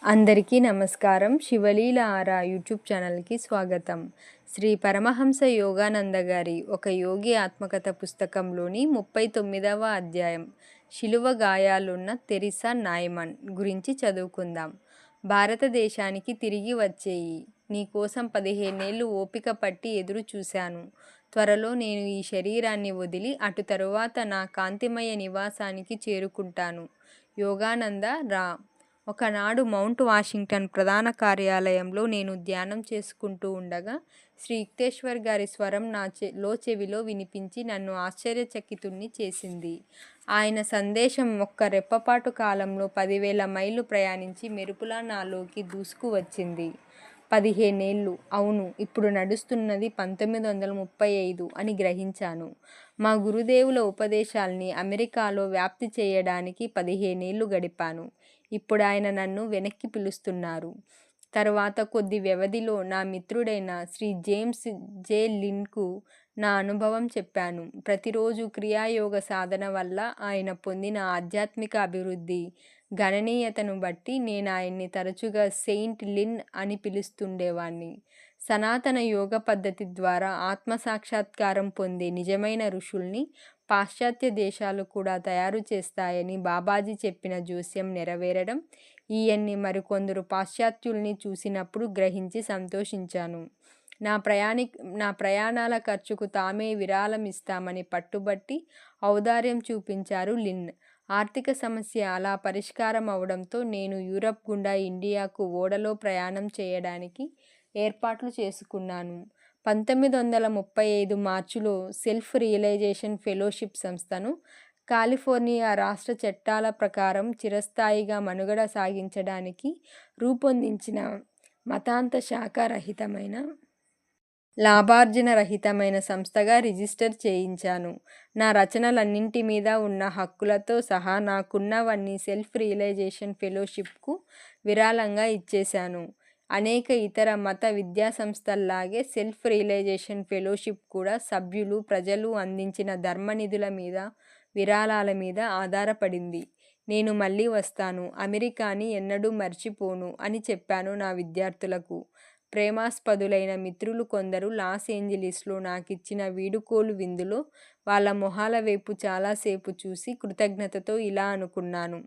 అందరికీ నమస్కారం. శివలీల ఆరా యూట్యూబ్ ఛానల్కి స్వాగతం. శ్రీ పరమహంస యోగానంద గారి ఒక యోగి ఆత్మకథ పుస్తకంలోని 39వ అధ్యాయం శిలువ గాయాలున్న తెరిసా నాయ్మన్ గురించి చదువుకుందాం. భారతదేశానికి తిరిగి వచ్చేయి. నీకోసం 15 ఏళ్ళు ఓపిక పట్టి ఎదురు చూశాను. త్వరలో నేను ఈ శరీరాన్ని వదిలి అటు తరువాత నా కాంతిమయ నివాసానికి చేరుకుంటాను. యోగానంద రా. ఒకనాడు మౌంట్ వాషింగ్టన్ ప్రధాన కార్యాలయంలో నేను ధ్యానం చేసుకుంటూ ఉండగా శ్రీ యుక్తేశ్వర్ గారి స్వరం నా చెవిలో వినిపించి నన్ను ఆశ్చర్యచకితుణ్ణి చేసింది. ఆయన సందేశం ఒక్క రెప్పపాటు కాలంలో 10,000 మైళ్ళు ప్రయాణించి మెరుపులా నాలోకి దూసుకు వచ్చింది. 15 ఏళ్ళు, అవును, ఇప్పుడు నడుస్తున్నది 1935 అని గ్రహించాను. మా గురుదేవుల ఉపదేశాల్ని అమెరికాలో వ్యాప్తి చేయడానికి 15 ఏళ్ళు గడిపాను. ఇప్పుడు ఆయన నన్ను వెనక్కి పిలుస్తున్నారు. తరువాత కొద్ది వ్యవధిలో నా మిత్రుడైన శ్రీ జేమ్స్ జే లిన్కు నా అనుభవం చెప్పాను. ప్రతిరోజు క్రియాయోగ సాధన వల్ల ఆయన పొందిన ఆధ్యాత్మిక అభివృద్ధి గణనీయతను బట్టి నేను ఆయన్ని తరచుగా సెయింట్ లిన్ అని పిలుస్తుండేవాణ్ణి. సనాతన యోగ పద్ధతి ద్వారా ఆత్మసాక్షాత్కారం పొందే నిజమైన ఋషుల్ని పాశ్చాత్య దేశాలు కూడా తయారు చేస్తాయని బాబాజీ చెప్పిన జోస్యం నెరవేరడం ఈయన్ని మరికొందరు పాశ్చాత్యుల్ని చూసినప్పుడు గ్రహించి సంతోషించాను. నా ప్రయాణాల ఖర్చుకు తామే విరాళం ఇస్తామని పట్టుబట్టి ఔదార్యం చూపించారు లిన్. ఆర్థిక సమస్య అలా పరిష్కారం అవడంతో నేను యూరప్ గుండా ఇండియాకు ఓడలో ప్రయాణం చేయడానికి ఏర్పాట్లు చేసుకున్నాను. 1935 మార్చిలో సెల్ఫ్ రియలైజేషన్ ఫెలోషిప్ సంస్థను కాలిఫోర్నియా రాష్ట్ర చట్టాల ప్రకారం చిరస్థాయిగా మనుగడ సాగించడానికి రూపొందించిన మతాంత శాఖ రహితమైన లాభార్జన రహితమైన సంస్థగా రిజిస్టర్ చేయించాను. నా రచనలన్నింటి మీద ఉన్న హక్కులతో సహా నాకున్నవన్నీ సెల్ఫ్ రియలైజేషన్ ఫెలోషిప్కు విరాళంగా ఇచ్చేశాను. అనేక ఇతర మత విద్యా సంస్థల్లాగే సెల్ఫ్ రియలైజేషన్ ఫెలోషిప్ కూడా సభ్యులు, ప్రజలు అందించిన ధర్మనిధుల మీద, విరాళాల మీద ఆధారపడింది. నేను మళ్ళీ వస్తాను, అమెరికాని ఎన్నడూ మర్చిపోను అని చెప్పాను నా విద్యార్థులకు. ప్రేమాస్పదులైన మిత్రులు కొందరు లాస్ ఏంజలీస్లో నాకిచ్చిన వీడుకోలు విందులో వాళ్ళ మొహాల వైపు చాలాసేపు చూసి కృతజ్ఞతతో ఇలా అనుకున్నాను: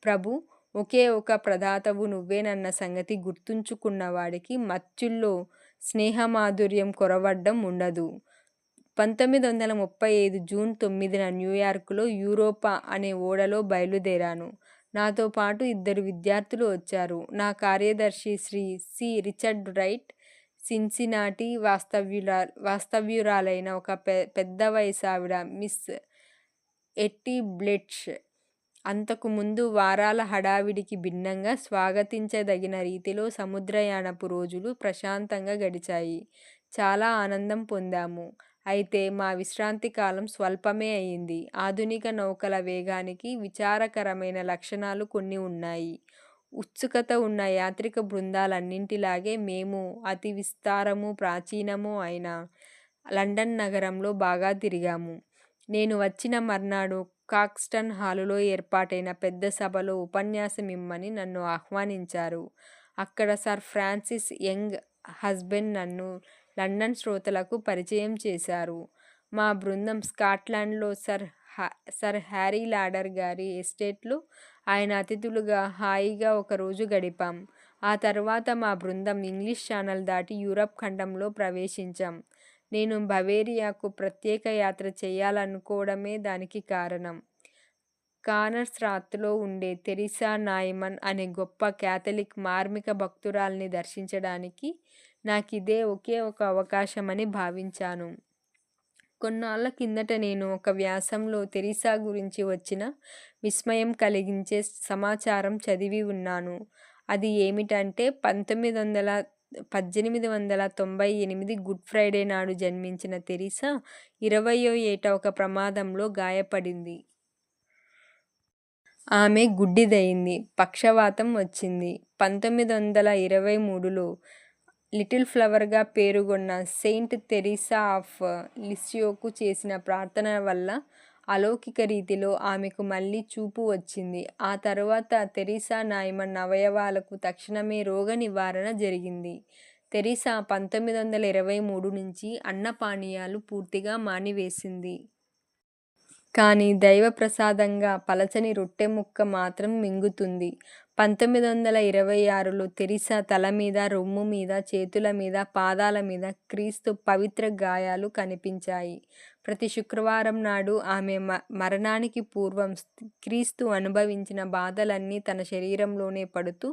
ప్రభూ, ఒకే ఒక ప్రదాతవు నువ్వేనన్న సంగతి గుర్తుంచుకున్నవాడికి మత్యుల్లో స్నేహమాధుర్యం కొరవడ్డం ఉండదు. 1935 జూన్ 9న న్యూయార్కులో యూరోపా అనే ఓడలో బయలుదేరాను. నాతో పాటు 2 విద్యార్థులు వచ్చారు. నా కార్యదర్శి Shri C. Richard Wright, Cincinnati వాస్తవ్యురాలైన ఒక పెద్ద వయసావిడ మిస్ ఎట్టి బ్లెట్ష్. అంతకు ముందు వారాల హడావిడికి భిన్నంగా స్వాగతించదగిన రీతిలో సముద్రయానపు రోజులు ప్రశాంతంగా గడిచాయి. చాలా ఆనందం పొందాము. అయితే మా విశ్రాంతి కాలం స్వల్పమే అయింది. ఆధునిక నౌకల వేగానికి విచారకరమైన లక్షణాలు కొన్ని ఉన్నాయి. ఉత్సుకత ఉన్న యాత్రిక బృందాలన్నింటిలాగే మేము అతి విస్తారము, ప్రాచీనము అయిన లండన్ నగరంలో బాగా తిరిగాము. నేను వచ్చిన మర్నాడు కాక్స్టన్ హాలులో ఏర్పాటైన పెద్ద సభలో ఉపన్యాసమిమ్మని నన్ను ఆహ్వానించారు. అక్కడ సర్ ఫ్రాన్సిస్ యంగ్ హస్బెండ్ నన్ను లండన్ శ్రోతలకు పరిచయం చేశారు. మా బృందం స్కాట్లాండ్లో సర్ హ్యారీ లాడర్ గారి ఎస్టేట్లో ఆయన అతిథులుగా హాయిగా ఒకరోజు గడిపాం. ఆ తర్వాత మా బృందం ఇంగ్లీష్ ఛానల్ దాటి యూరప్ ఖండంలో ప్రవేశించాం. నేను బవేరియాకు ప్రత్యేక యాత్ర చేయాలనుకోవడమే దానికి కారణం. కానర్స్రాత్లో ఉండే తెరిసా నాయ్మన్ అనే గొప్ప క్యాథలిక్ మార్మిక భక్తురాల్ని దర్శించడానికి నాకిదే ఒకే ఒక అవకాశమని భావించాను. కొన్నాళ్ల కిందట నేను ఒక వ్యాసంలో తెరిసా గురించి వచ్చిన విస్మయం కలిగించే సమాచారం చదివి ఉన్నాను. అది ఏమిటంటే 1898 గుడ్ ఫ్రైడే నాడు జన్మించిన తెరిసా 20వ ఏట ఒక ప్రమాదంలో గాయపడింది. ఆమె గుడ్డిదయింది. పక్షవాతం వచ్చింది. 1923లో లిటిల్ ఫ్లవర్గా పేరుగొన్న సెయింట్ తెరిసా ఆఫ్ లిసియోకు చేసిన ప్రార్థన వల్ల అలౌకిక రీతిలో ఆమెకు మళ్ళీ చూపు వచ్చింది. ఆ తరువాత తెరీసా నాయిమన్ అవయవాలకు తక్షణమే రోగ నివారణ జరిగింది. తెరీసా 1923 నుంచి అన్నపానీయాలు పూర్తిగా మానివేసింది. కానీ దైవప్రసాదంగా పలచని రొట్టె ముక్క మాత్రం మింగుతుంది. 1926లో తెరీసా తల మీద, రొమ్ము మీద, చేతుల మీద, పాదాల మీద క్రీస్తు పవిత్ర గాయాలు కనిపించాయి. ప్రతి శుక్రవారం నాడు ఆమె మరణానికి పూర్వం క్రీస్తు అనుభవించిన బాధలన్నీ తన శరీరంలోనే పడుతూ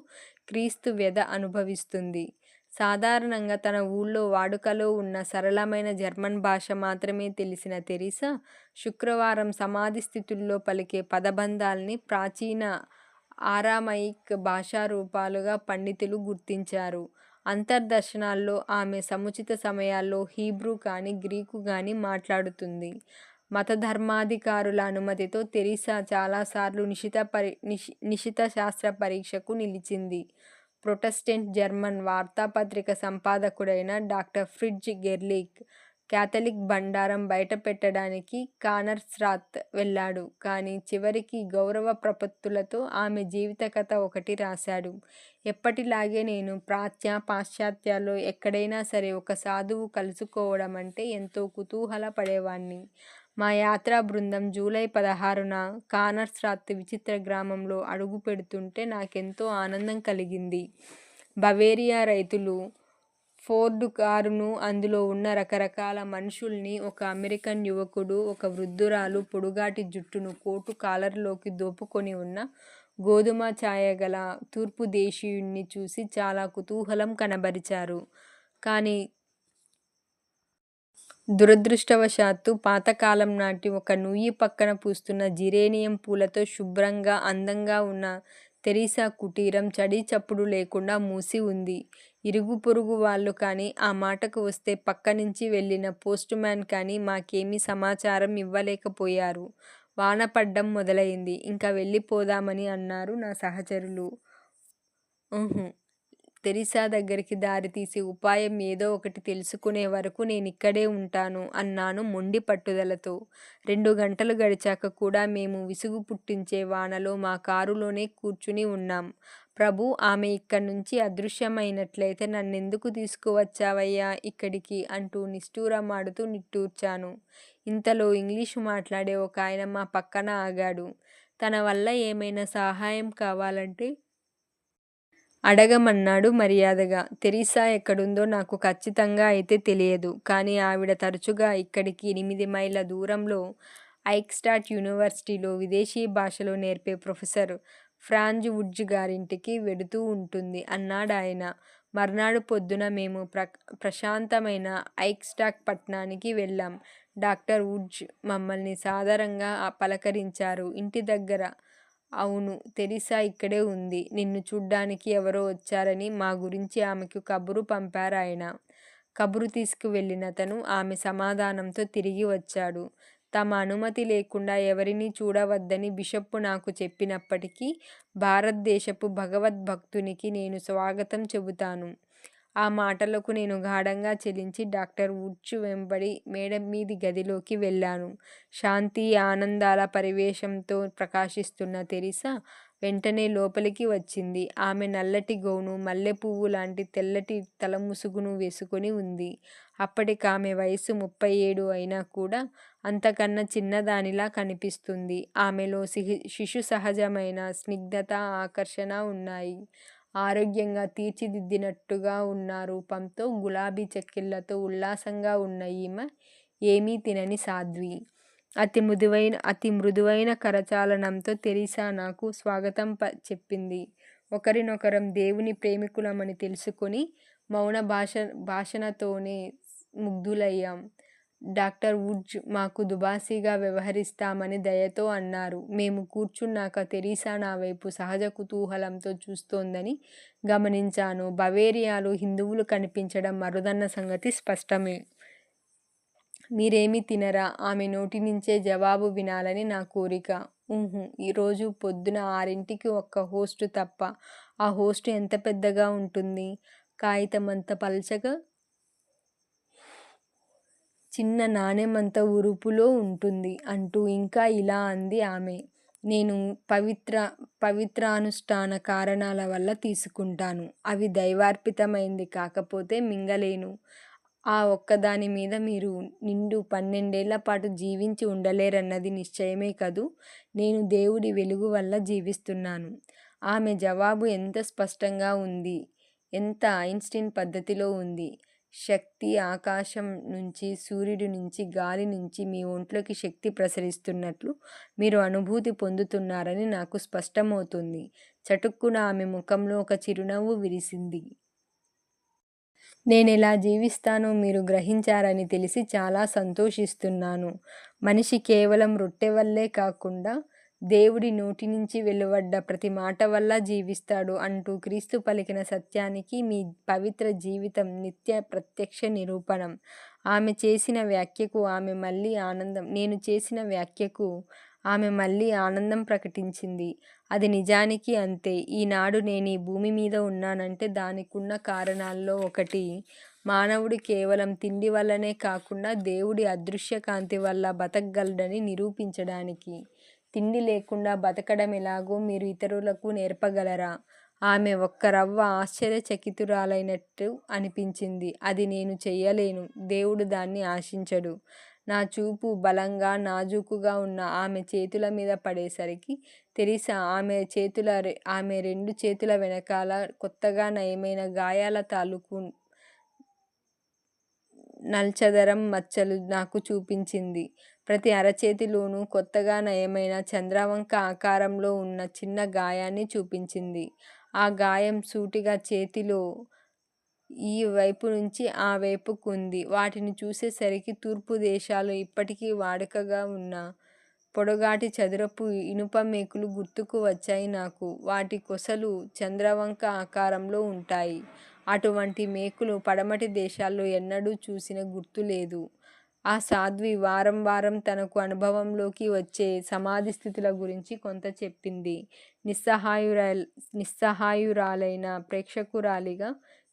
క్రీస్తు వ్యధ అనుభవిస్తుంది. సాధారణంగా తన ఊళ్ళో వాడుకలో ఉన్న సరళమైన జర్మన్ భాష మాత్రమే తెలిసిన తెరీసా శుక్రవారం సమాధి స్థితుల్లో పలికే పదబంధాల్ని ప్రాచీన ఆరామైక్ భాషారూపాలుగా పండితులు గుర్తించారు. అంతర్దర్శనాల్లో ఆమె సముచిత సమయాల్లో హీబ్రూ కానీ గ్రీకు గానీ మాట్లాడుతుంది. మతధర్మాధికారుల అనుమతితో తెరీసా చాలాసార్లు నిశిత శాస్త్ర పరీక్షకు నిలిచింది. ప్రొటెస్టెంట్ జర్మన్ వార్తాపత్రిక సంపాదకుడైన డాక్టర్ ఫ్రిడ్జ్ గెర్లిక్ కాథలిక్ బండారం బయటపెట్టడానికి కానర్స్రాత్ వెళ్ళాడు. కానీ చివరికి గౌరవ ప్రపత్తులతో ఆమె జీవిత కథ ఒకటి రాశాడు. ఎప్పటిలాగే నేను పాశ్చాత్యాల్లో ఎక్కడైనా సరే ఒక సాధువు కలుసుకోవడం అంటే ఎంతో కుతూహల పడేవాణ్ణి. మా యాత్రా బృందం జూలై 16న కానర్స్రాత్ విచిత్ర గ్రామంలో అడుగు పెడుతుంటే నాకెంతో ఆనందం కలిగింది. బవేరియా రైతులు ఫోర్డు కారును, అందులో ఉన్న రకరకాల మనుషుల్ని, ఒక అమెరికన్ యువకుడు, ఒక వృద్ధురాలు పొడుగాటి జుట్టును కోటు కాలర్లోకి దోపుకొని ఉన్న గోధుమ ఛాయగల తూర్పు దేశీయుణ్ణి చూసి చాలా కుతూహలం కనబరిచారు. కానీ దురదృష్టవశాత్తు పాతకాలం నాటి ఒక నుయ్యి పక్కన పూస్తున్న జిరేనియం పూలతో శుభ్రంగా అందంగా ఉన్న తెరీసా కుటీరం చడీ చప్పుడు లేకుండా మూసి ఉంది. ఇరుగు పొరుగు వాళ్ళు కానీ, ఆ మాటకు వస్తే పక్కనుంచి వెళ్ళిన పోస్టుమ్యాన్ కానీ మాకేమీ సమాచారం ఇవ్వలేకపోయారు. వాన పడ్డం మొదలయింది. ఇంక వెళ్ళిపోదామని అన్నారు నా సహచరులు. తెరీసా దగ్గరికి దారితీసే ఉపాయం ఏదో ఒకటి తెలుసుకునే వరకు నేనిక్కడే ఉంటాను అన్నాను మొండి పట్టుదలతో. 2 గంటలు గడిచాక కూడా మేము విసుగు పుట్టించే వానలో మా కారులోనే కూర్చుని ఉన్నాం. ప్రభూ, ఆమె ఇక్కడ్నుంచి అదృశ్యమైనట్లయితే నన్నెందుకు తీసుకువచ్చావయ్యా ఇక్కడికి అంటూ నిష్ఠూరమాడుతూ నిట్టూర్చాను. ఇంతలో ఇంగ్లీషు మాట్లాడే ఒకాయన మా పక్కన ఆగాడు. తన వల్ల ఏమైనా సహాయం కావాలంటే అడగమన్నాడు మర్యాదగా. తెరీసా ఎక్కడుందో నాకు ఖచ్చితంగా అయితే తెలియదు. కానీ ఆవిడ తరచుగా ఇక్కడికి 8 మైళ్ళ దూరంలో ఐక్స్టాట్ యూనివర్సిటీలో విదేశీ భాషలు నేర్పే ప్రొఫెసర్ ఫ్రాంజ్ వుడ్జ్ గారింటికి వెడుతూ ఉంటుంది అన్నాడాయన. మర్నాడు పొద్దున మేము ప్రశాంతమైన ఐక్స్టాట్ పట్టణానికి వెళ్ళాం. డాక్టర్ వుడ్జ్ మమ్మల్ని సాదరంగా పలకరించారు. ఇంటి దగ్గర? అవును, తెరీసా ఇక్కడే ఉంది. నిన్ను చూడ్డానికి ఎవరో వచ్చారని మా గురించి ఆమెకు కబురు పంపారాయన. కబురు తీసుకువెళ్ళినతను ఆమె సమాధానంతో తిరిగి వచ్చాడు. తమ అనుమతి లేకుండా ఎవరినీ చూడవద్దని బిషప్పు నాకు చెప్పినప్పటికీ భారతదేశపు భగవద్భక్తునికి నేను స్వాగతం చెబుతాను. ఆ మాటలకు నేను గాఢంగా చలించి డాక్టర్ వుడ్జ్ వెంబడి మేడమీది గదిలోకి వెళ్ళాను. శాంతి ఆనందాల పరివేశంతో ప్రకాశిస్తున్న తెరీసా వెంటనే లోపలికి వచ్చింది. ఆమె నల్లటి గౌను, మల్లెపువ్వు లాంటి తెల్లటి తలముసుగును వేసుకొని ఉంది. అప్పటికామె వయసు 37 అయినా కూడా అంతకన్నా చిన్నదానిలా కనిపిస్తుంది. ఆమెలో శిశు సహజమైన స్నిగ్ధత, ఆకర్షణ ఉన్నాయి. ఆరోగ్యంగా తీర్చిదిద్దినట్టుగా ఉన్న రూపంతో, గులాబీ చెక్కిళ్లతో ఉల్లాసంగా ఉన్న ఈమె ఏమీ తినని సాధ్వి. అతి మృదువైన కరచాలనంతో తెరీసా నాకు స్వాగతం చెప్పింది. ఒకరినొకరం దేవుని ప్రేమికులమని తెలుసుకొని మౌన భాషణతోనే ముగ్ధులయ్యాం. డాక్టర్ వుడ్జ్ మాకు దుబాసీగా వ్యవహరిస్తామని దయతో అన్నారు. మేము కూర్చున్నాక తెరీసా నా వైపు సహజ కుతూహలంతో చూస్తోందని గమనించాను. బవేరియాలో హిందువులు కనిపించడం అరుదన్న సంగతి స్పష్టమే. మీరేమీ తినరా? ఆమె నోటి నుంచే జవాబు వినాలని నా కోరిక. ఈరోజు పొద్దున 6ంటికి ఒక్క హోస్టు తప్ప. ఆ హోస్టు ఎంత పెద్దగా ఉంటుంది? కాగితమంత పల్చగా, చిన్న నాణెమంత ఉరుపులో ఉంటుంది అంటూ ఇంకా ఇలా అంది ఆమె. నేను పవిత్రానుష్ఠాన కారణాల వల్ల తీసుకుంటాను. అవి దైవార్పితమైంది కాకపోతే మింగలేను. ఆ ఒక్కదాని మీద మీరు నిండు 12 పాటు జీవించి ఉండలేరన్నది నిశ్చయమే కదూ. నేను దేవుడి వెలుగు వల్ల జీవిస్తున్నాను. ఆమె జవాబు ఎంత స్పష్టంగా ఉంది, ఎంత ఐన్స్టీన్ పద్ధతిలో ఉంది. శక్తి ఆకాశం నుంచి, సూర్యుడి నుంచి, గాలి నుంచి మీ ఒంట్లోకి శక్తి ప్రసరిస్తున్నట్లు మీరు అనుభూతి పొందుతున్నారని నాకు స్పష్టమవుతుంది. చటుక్కున ఆమె ముఖంలో ఒక చిరునవ్వు విరిసింది. నేనెలా జీవిస్తానో మీరు గ్రహించారని తెలిసి చాలా సంతోషిస్తున్నాను. మనిషి కేవలం రొట్టె వల్లే కాకుండా దేవుడి నోటి నుంచి వెలువడ్డ ప్రతి మాట వల్ల జీవిస్తాడు అంటూ క్రీస్తు పలికిన సత్యానికి మీ పవిత్ర జీవితం నిత్య ప్రత్యక్ష నిరూపణం. నేను చేసిన వ్యాఖ్యకు ఆమె మళ్ళీ ఆనందం ప్రకటించింది. అది నిజానికి అంతే. ఈనాడు నేను ఈ భూమి మీద ఉన్నానంటే దానికున్న కారణాల్లో ఒకటి, మానవుడు కేవలం తిండి వల్లనే కాకుండా దేవుడి అదృశ్య కాంతి వల్ల బతకగలడని నిరూపించడానికి. తిండి లేకుండా బతకడం ఎలాగో మీరు ఇతరులకు నేర్పగలరా? ఆమె ఒక్క రవ్వ ఆశ్చర్యచకితురాలైనట్టు అనిపించింది. అది నేను చెయ్యలేను. దేవుడు దాన్ని ఆశించడు. నా చూపు బలంగా, నాజూకుగా ఉన్న ఆమె చేతుల మీద పడేసరికి తెరీసా ఆమె 2 చేతుల వెనకాల కొత్తగా నయమైన గాయాల తాలూకు నల్చదరం మచ్చలు నాకు చూపించింది. ప్రతి అరచేతిలోనూ కొత్తగా నయమైన చంద్రవంక ఆకారంలో ఉన్న చిన్న గాయాన్ని చూపించింది. ఆ గాయం సూటిగా చేతిలో ఈ వైపు నుంచి ఆ వైపుకు ఉంది. వాటిని చూసేసరికి తూర్పు దేశాల్లో ఇప్పటికీ వాడుకగా ఉన్న పొడగాటి చదురపు ఇనుప మేకులు గుర్తుకు వచ్చాయి నాకు. వాటి కొసలు చంద్రవంక ఆకారంలో ఉంటాయి. అటువంటి మేకులు పడమటి దేశాల్లో ఎన్నడూ చూసిన గుర్తులేదు. ఆ సాధ్వి వారం వారం తనకు అనుభవంలోకి వచ్చే సమాధి స్థితుల గురించి కొంత చెప్పింది. నిస్సహాయురాలైన ప్రేక్షకురాలిగా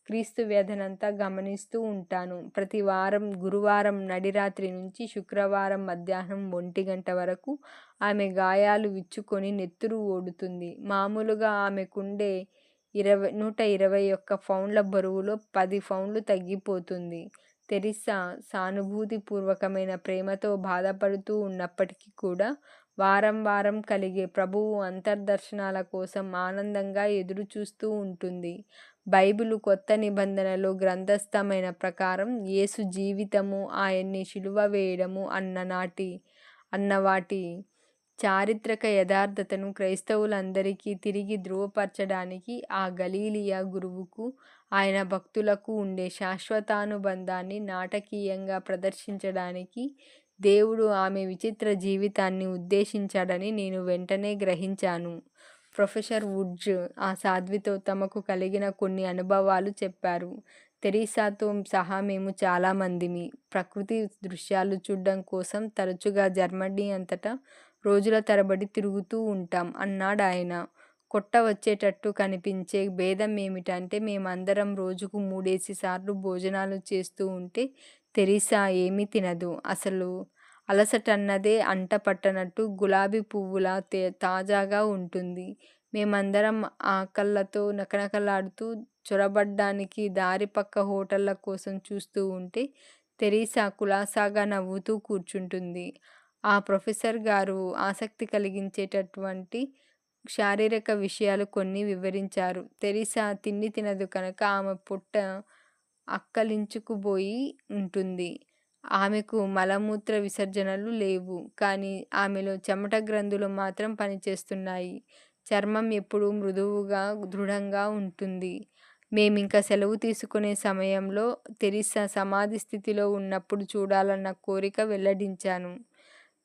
క్రీస్తు వ్యధనంతా గమనిస్తూ ఉంటాను. ప్రతి వారం గురువారం నడిరాత్రి నుంచి శుక్రవారం మధ్యాహ్నం 1 గంట వరకు ఆమె గాయాలు విచ్చుకొని నెత్తురు ఓడుతుంది. మామూలుగా ఆమెకుండే 121 పౌండ్ల బరువులో 10 పౌండ్లు తగ్గిపోతుంది. తెరీసా సానుభూతిపూర్వకమైన ప్రేమతో బాధపడుతూ ఉన్నప్పటికీ కూడా వారం వారం కలిగే ప్రభువు అంతర్దర్శనాల కోసం ఆనందంగా ఎదురుచూస్తూ ఉంటుంది. బైబిలు కొత్త నిబంధనలో గ్రంథస్థమైన ప్రకారం యేసు జీవితము, ఆయన్ని శిలువ వేయడము అన్న వాటి చారిత్రక యథార్థతను క్రైస్తవులందరికీ తిరిగి ధృవపరచడానికి, ఆ గలీలియా గురువుకు ఆయన భక్తులకు ఉండే శాశ్వతానుబంధాన్ని నాటకీయంగా ప్రదర్శించడానికి దేవుడు ఆమె విచిత్ర జీవితాన్ని ఉద్దేశించాడని నేను వెంటనే గ్రహించాను. ప్రొఫెసర్ వుడ్స్ ఆ సాధ్వితో తమకు కలిగిన కొన్ని అనుభవాలు చెప్పారు. తెరీసాతో సహా మేము చాలామందిమి ప్రకృతి దృశ్యాలు చూడ్డం కోసం తరచుగా జర్మనీ అంతటా రోజుల తరబడి తిరుగుతూ ఉంటాం అన్నాడాయన. కొట్ట వచ్చేటట్టు కనిపించే భేదం ఏమిటంటే మేమందరం రోజుకు 3 సార్లు భోజనాలు చేస్తూ ఉంటే తెరీసా ఏమీ తినదు. అసలు అలసటన్నదే అంట పట్టనట్టు గులాబీ పువ్వులా తాజాగా ఉంటుంది. మేమందరం ఆకళ్లతో నకనకలాడుతూ చొరబడ్డానికి దారి పక్క హోటళ్ల కోసం చూస్తూ ఉంటే తెరీసా కులాసాగా నవ్వుతూ కూర్చుంటుంది. ఆ ప్రొఫెసర్ గారు ఆసక్తి కలిగించేటటువంటి శారీరక విషయాలు కొన్ని వివరించారు. తెరీసా తిండి తినదు కనుక ఆమె పొట్ట అక్కలించుకుపోయి ఉంటుంది. ఆమెకు మలమూత్ర విసర్జనలు లేవు. కానీ ఆమెలో చెమట గ్రంథులు మాత్రం పనిచేస్తున్నాయి. చర్మం ఎప్పుడూ మృదువుగా, దృఢంగా ఉంటుంది. మేమింక సెలవు తీసుకునే సమయంలో తెరీసా సమాధి స్థితిలో ఉన్నప్పుడు చూడాలన్న కోరిక వెల్లడించాను.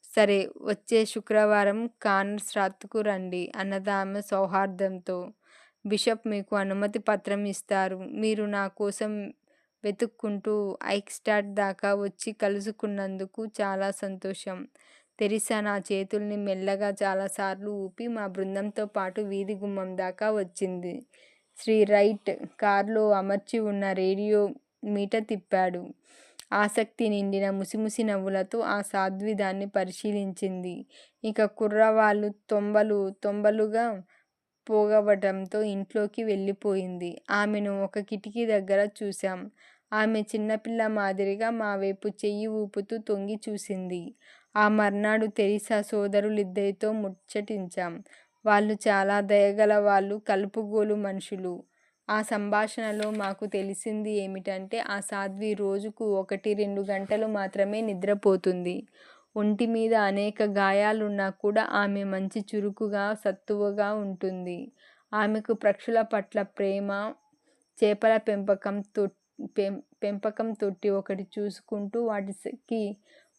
సరే, వచ్చే శుక్రవారం కానర్సాత్కు రండి అన్నదామె సౌహార్దంతో. బిషప్ మీకు అనుమతి పత్రం ఇస్తారు. మీరు నా కోసం వెతుక్కుంటూ ఐక్స్టాడ్ దాకా వచ్చి కలుసుకున్నందుకు చాలా సంతోషం. తెరీసా నా చేతుల్ని మెల్లగా చాలాసార్లు ఊపి మా బృందంతో పాటు వీధి గుమ్మం దాకా వచ్చింది. శ్రీ రైట్ కారులో అమర్చి ఉన్న రేడియో మీట తిప్పాడు. ఆసక్తి నిండిన ముసిముసి నవ్వులతో ఆ సాధ్వి దాన్ని పరిశీలించింది. ఇక కుర్రవాళ్ళు తొంబలుగా పోగవటంతో ఇంట్లోకి వెళ్ళిపోయింది. ఆమెను ఒక కిటికీ దగ్గర చూశాం. ఆమె చిన్నపిల్ల మాదిరిగా మా వైపు చెయ్యి ఊపుతూ తొంగి చూసింది. ఆ మర్నాడు తెరిసా సోదరులిద్దరితో ముచ్చటించాం. వాళ్ళు చాలా దయగల వాళ్ళు, కలుపుగోలు మనుషులు. ఆ సంభాషణలో మాకు తెలిసింది ఏమిటంటే ఆ సాధ్వి రోజుకు 1-2 గంటలు మాత్రమే నిద్రపోతుంది. ఒంటిమీద అనేక గాయాలున్నా కూడా ఆమె మంచి చురుకుగా, సత్తువగా ఉంటుంది. ఆమెకు పక్షుల పట్ల ప్రేమ, చేపల పెంపకం తొట్టి ఒకటి చూసుకుంటూ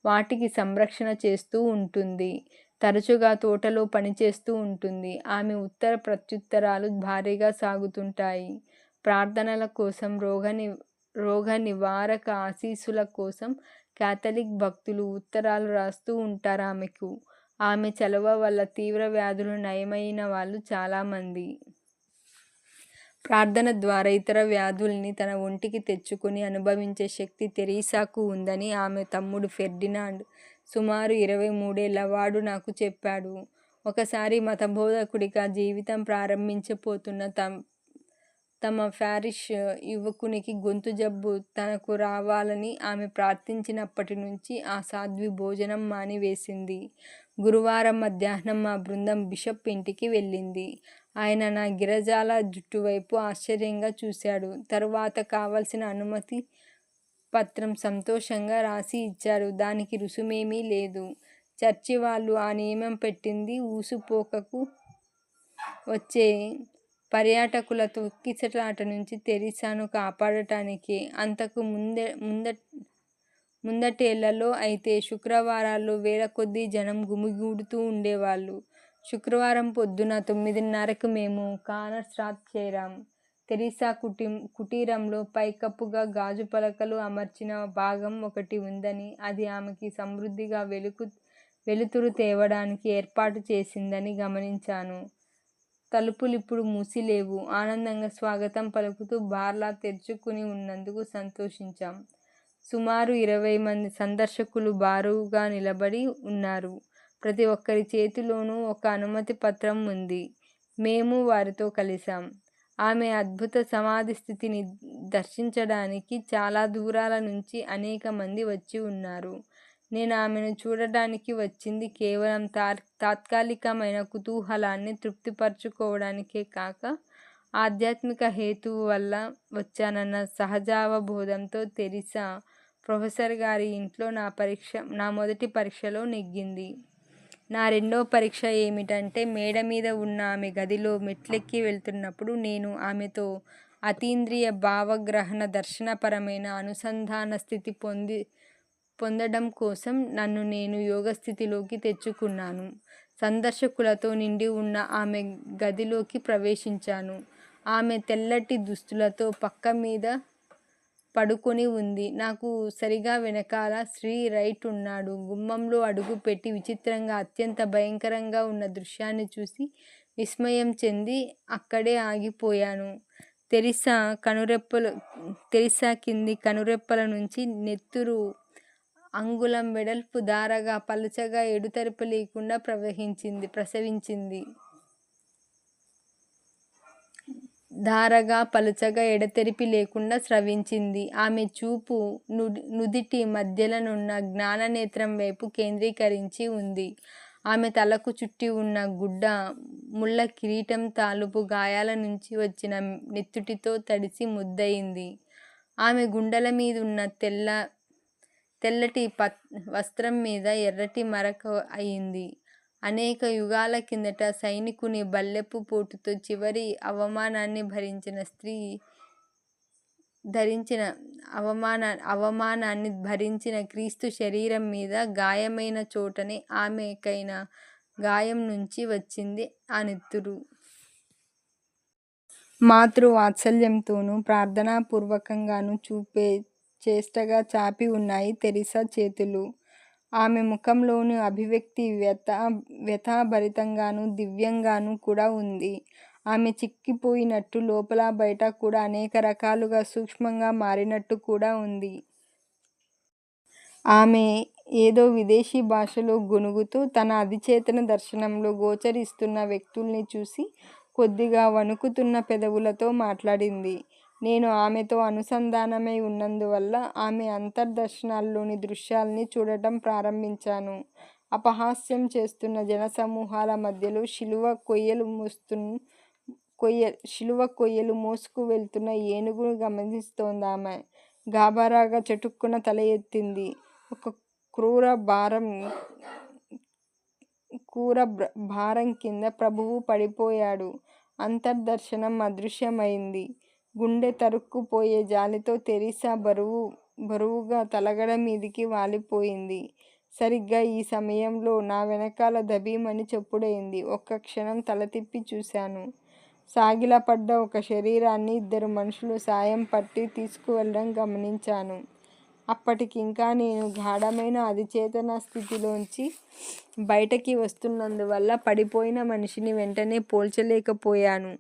వాటికి సంరక్షణ చేస్తూ ఉంటుంది. తరచుగా తోటలో పనిచేస్తూ ఉంటుంది. ఆమె ఉత్తర ప్రత్యుత్తరాలు భారీగా సాగుతుంటాయి. ప్రార్థనల కోసం, రోగ నివారక ఆశీస్సుల కోసం కాథలిక్ భక్తులు ఉత్తరాలు రాస్తూ ఉంటారామెకు. ఆమె చలవ వల్ల తీవ్ర వ్యాధులు నయమైన వాళ్ళు చాలామంది. ప్రార్థన ద్వారా ఇతర వ్యాధుల్ని తన ఒంటికి తెచ్చుకుని అనుభవించే శక్తి తెరీసాకు ఉందని ఆమె తమ్ముడు ఫెర్డినాండ్, సుమారు 23 ఏళ్లవాడు నాకు చెప్పాడు. ఒకసారి మతబోధకుడిగా జీవితం ప్రారంభించబోతున్న తమ పారిష్ యువకునికి గొంతు జబ్బు తనకు రావాలని ఆమె ప్రార్థించినప్పటి నుంచి ఆ సాధ్వి భోజనం మానివేసింది. గురువారం మధ్యాహ్నం మా బృందం బిషప్ ఇంటికి వెళ్ళింది. ఆయన నా గిరజాల జుట్టువైపు ఆశ్చర్యంగా చూశాడు. తరువాత కావలసిన అనుమతి పత్రం సంతోషంగా రాసి ఇచ్చాడు. దానికి రుసుమేమీ లేదు. చర్చి వాళ్ళు ఆ నియమం పెట్టింది ఊసుపోకకు వచ్చే పర్యాటకుల తొక్కిసలాట నుంచి తెరీసాను కాపాడటానికే. అంతకు ముందటేళ్లలో అయితే శుక్రవారాల్లో వేలకొద్దీ జనం గుమిగూడుతూ ఉండేవాళ్ళు. శుక్రవారం పొద్దున 9:30కు మేము కానర్సాత్ చేరాం. తెరీసా కుటీరంలో పైకప్పుగా గాజు పలకలు అమర్చిన భాగం ఒకటి ఉందని, అది ఆమెకి సమృద్ధిగా వెలుతురు తేవడానికి ఏర్పాటు చేసిందని గమనించాను. తలుపులిప్పుడు మూసిలేవు. ఆనందంగా స్వాగతం పలుకుతూ బార్లా తెరుచుకుని ఉన్నందుకు సంతోషించాం. సుమారు 20 మంది సందర్శకులు బారుగా నిలబడి ఉన్నారు. ప్రతి ఒక్కరి చేతిలోనూ ఒక అనుమతి పత్రం ఉంది. మేము వారితో కలిశాం. ఆమె అద్భుత సమాధి స్థితిని దర్శించడానికి చాలా దూరాల నుంచి అనేక మంది వచ్చి ఉన్నారు. నేను ఆమెను చూడడానికి వచ్చింది కేవలం తాత్కాలికమైన కుతూహలాన్ని తృప్తిపరచుకోవడానికే కాక, ఆధ్యాత్మిక హేతువు వల్ల వచ్చానన్న సహజావబోధంతో. తెరీసా ప్రొఫెసర్ గారి ఇంట్లో నా మొదటి పరీక్షలో నెగ్గింది. నా రెండో పరీక్ష ఏమిటంటే, మేడ మీద ఉన్న ఆమె గదిలో మెట్లెక్కి వెళ్తున్నప్పుడు నేను ఆమెతో అతీంద్రియ భావగ్రహణ దర్శనపరమైన అనుసంధాన స్థితి పొందడం కోసం నన్ను నేను యోగస్థితిలోకి తెచ్చుకున్నాను. సందర్శకులతో నిండి ఉన్న ఆమె గదిలోకి ప్రవేశించాను. ఆమె తెల్లటి దుస్తులతో పక్క మీద పడుకొని ఉంది. నాకు సరిగా వెనకాల శ్రీ రైట్ ఉన్నాడు. గుమ్మంలో అడుగుపెట్టి విచిత్రంగా, అత్యంత భయంకరంగా ఉన్న దృశ్యాన్ని చూసి విస్మయం చెంది అక్కడే ఆగిపోయాను. తెరీసా కింది కనురెప్పల నుంచి నెత్తురు అంగుళం వెడల్పు ధారగా పలుచగా ఎడతెరిపి లేకుండా ప్రసవించింది. ధారగా పలుచగా ఎడతెరిపి లేకుండా స్రవించింది. ఆమె చూపు నుదిటి మధ్యలనున్న జ్ఞాననేత్రం వైపు కేంద్రీకరించి ఉంది. ఆమె తలకు చుట్టి ఉన్న గుడ్డ ముళ్ళ కిరీటం తాలూపు గాయాల నుంచి వచ్చిన నెత్తుటితో తడిసి ముద్దయింది. ఆమె గుండెల మీదున్న తెల్లటి వస్త్రం మీద ఎర్రటి మరక అయింది. అనేక యుగాల కిందట సైనికుని బల్లెపు పోటుతో చివరి అవమానాన్ని భరించిన క్రీస్తు శరీరం మీద గాయమైన చోటనే ఆమెకైన గాయం నుంచి వచ్చింది ఆ నెత్తురు. మాతృవాత్సల్యంతోనూ ప్రార్థనాపూర్వకంగానూ చూపే చేష్టగా చాపి ఉన్నాయి తెరీసా చేతులు. ఆమె ముఖంలోని అభివ్యక్తి వ్యథాభరితంగానూ దివ్యంగానూ కూడా ఉంది. ఆమె చిక్కిపోయినట్టు, లోపలా బయటా కూడా అనేక రకాలుగా సూక్ష్మంగా మారినట్టు కూడా ఉంది. ఆమె ఏదో విదేశీ భాషలో గొణుగుతూ తన అధిచేతన దర్శనంలో గోచరిస్తున్న వ్యక్తుల్ని చూసి కొద్దిగా వణుకుతున్న పెదవులతో మాట్లాడింది. నేను ఆమెతో అనుసంధానమై ఉన్నందువల్ల ఆమె అంతర్దర్శనాల్లోని దృశ్యాల్ని చూడటం ప్రారంభించాను. అపహాస్యం చేస్తున్న జనసమూహాల మధ్యలో శిలువ కొయ్యలు మోసుకు వెళ్తున్న ఏనుగును గమనిస్తోందామె. గాబరాగా చటుక్కున తల ఎత్తింది. ఒక భారం కింద ప్రభువు పడిపోయాడు. అంతర్దర్శనం అదృశ్యమైంది. గుండె తరుక్కుపోయే జాలితో తెరీసా బరువుగా తలగడ మీదికి వాలిపోయింది. సరిగ్గా ఈ సమయంలో నా వెనకాల దబీమని చప్పుడయింది. ఒక్క క్షణం తల తిప్పి చూశాను. సాగిలపడ్డ ఒక శరీరాన్ని 2 మనుషులు సాయం పట్టి తీసుకువెళ్ళడం గమనించాను. అప్పటికింకా నేను గాఢమైన అధిచేతన స్థితిలోంచి బయటకి వస్తున్నందువల్ల పడిపోయిన మనిషిని వెంటనే పోల్చలేకపోయాను.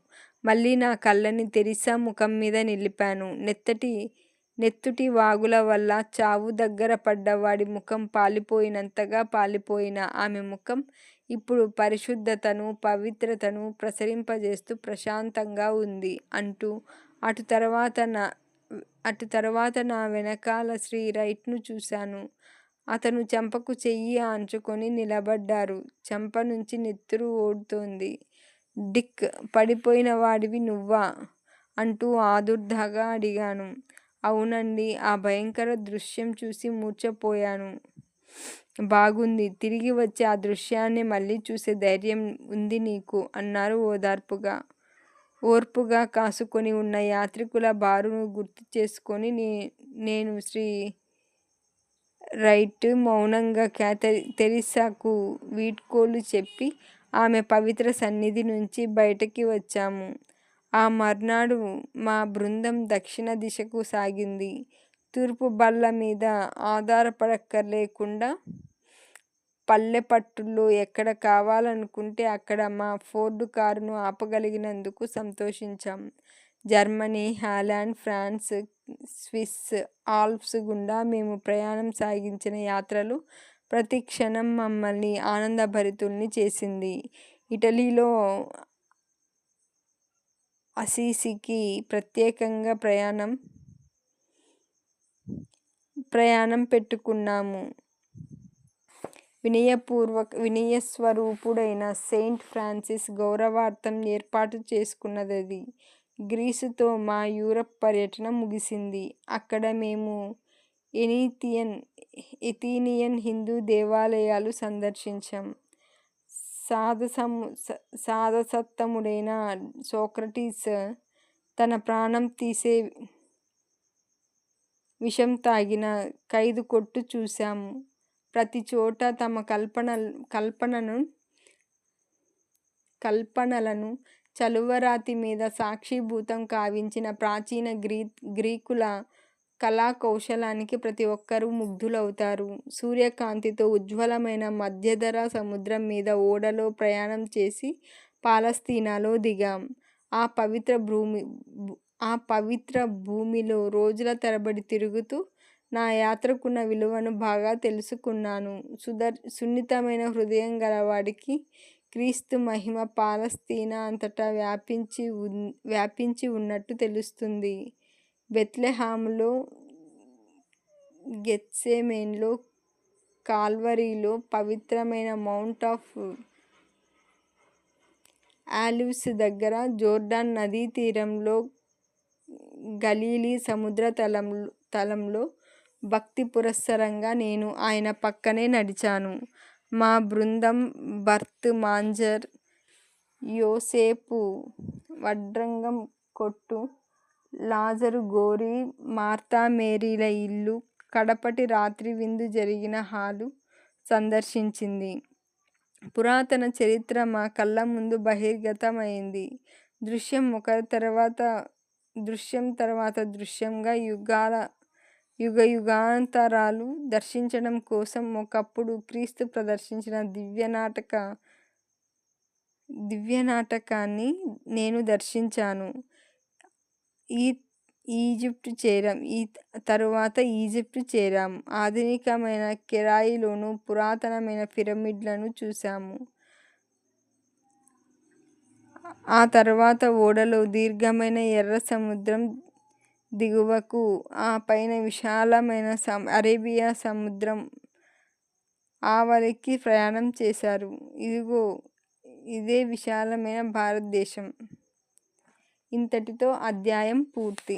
మళ్ళీ నా కళ్ళని తెరీసా ముఖం మీద నిలిపాను. నెత్తుటి వాగుల వల్ల చావు దగ్గర పడ్డవాడి ముఖం పాలిపోయినంతగా పాలిపోయిన ఆమె ముఖం ఇప్పుడు పరిశుద్ధతను, పవిత్రతను ప్రసరింపజేస్తూ ప్రశాంతంగా ఉంది అంటూ అటు తర్వాత నా వెనకాల శ్రీ రైట్ను చూశాను. అతను చెంపకు చెయ్యి ఆంచుకొని నిలబడ్డారు. చెంప నుంచి నెత్తురు ఓడుతోంది. డిక్, పడిపోయిన వాడివి నువ్వా? అంటూ ఆదుర్దాగా అడిగాను. అవునండి. ఆ భయంకర దృశ్యం చూసి మూర్ఛపోయాను. బాగుంది. తిరిగి వచ్చి ఆ దృశ్యాన్ని మళ్ళీ చూసే ధైర్యం ఉంది నీకు అన్నారు ఓర్పుగా కాసుకొని ఉన్న యాత్రికుల బారును గుర్తు చేసుకొని నేను శ్రీ రైట్ మౌనంగా తెరీసాకు వీడ్కోలు చెప్పి ఆమె పవిత్ర సన్నిధి నుంచి బయటకి వచ్చాము. ఆ మర్నాడు మా బృందం దక్షిణ దిశకు సాగింది. తూర్పు బల్ల మీద ఆధారపడక్కర్లేకుండా పల్లెపట్టుల్లో ఎక్కడ కావాలనుకుంటే అక్కడ మా ఫోర్డు కారును ఆపగలిగినందుకు సంతోషించాం. Germany, Holland, France, Swiss Alps గుండా మేము ప్రయాణం సాగించిన యాత్రలో ప్రతి క్షణం మమ్మల్ని ఆనందభరితుల్ని చేసింది. ఇటలీలో అసిసికి ప్రత్యేకంగా ప్రయాణం పెట్టుకున్నాము. వినయస్వరూపుడైన సెయింట్ ఫ్రాన్సిస్ గౌరవార్థం ఏర్పాటు చేసుకున్నదది. గ్రీసుతో మా యూరప్ పర్యటన ముగిసింది. అక్కడ మేము ఎథీనియన్ హిందూ దేవాలయాలు సందర్శించాం. సాధసత్తముడైన సోక్రటీస్ తన ప్రాణం తీసే విషం తాగిన ఖైదు కొట్టు చూశాము. ప్రతి చోటా తమ కల్పనలను చలువరాతి మీద సాక్షిభూతం కావించిన ప్రాచీన గ్రీకుల కళాకౌశలానికి ప్రతి ఒక్కరూ ముగ్ధులవుతారు. సూర్యకాంతితో ఉజ్వలమైన మధ్యధరా సముద్రం మీద ఓడలో ప్రయాణం చేసి పాలస్తీనాలో దిగాం. ఆ పవిత్ర భూమిలో రోజుల తరబడి తిరుగుతూ నా యాత్రకున్న విలువను బాగా తెలుసుకున్నాను. సున్నితమైన హృదయం గలవాడికి క్రీస్తు మహిమ పాలస్తీనా అంతటా వ్యాపించి ఉన్నట్టు తెలుస్తుంది. బెత్లెహేములో, గెత్సేమేన్లో, కాల్వరీలో, పవిత్రమైన మౌంట్ ఆఫ్ ఆలివ్స్ దగ్గర, జోర్డాన్ నదీ తీరంలో, గలీలీ సముద్ర తలంలో భక్తి పురస్సరంగా నేను ఆయన పక్కనే నడిచాను. మా బృందం బర్త్ మాంజర్, యోసేపు వడ్రంగం కొట్టు, లాజరు గోరి, మార్తా మేరీల ఇల్లు, కడపటి రాత్రి విందు జరిగిన హాలు సందర్శించింది. పురాతన చరిత్ర మా కళ్ళ ముందు బహిర్గతమైంది. దృశ్యం తర్వాత దృశ్యంగా యుగయుగాంతరాలు దర్శించడం కోసం ఒకప్పుడు క్రీస్తు ప్రదర్శించిన దివ్యనాటకాన్ని నేను దర్శించాను. తరువాత ఈజిప్టు చేరాం. ఆధునికమైన కెరాయిలోను పురాతనమైన పిరమిడ్లను చూశాము. ఆ తర్వాత ఓడలో దీర్ఘమైన ఎర్ర సముద్రం దిగువకు, ఆ పైన విశాలమైన అరేబియా సముద్రం ఆవలికి ప్రయాణం చేశారు. ఇదే విశాలమైన భారతదేశం. ఇంతటితో అధ్యాయం పూర్తి.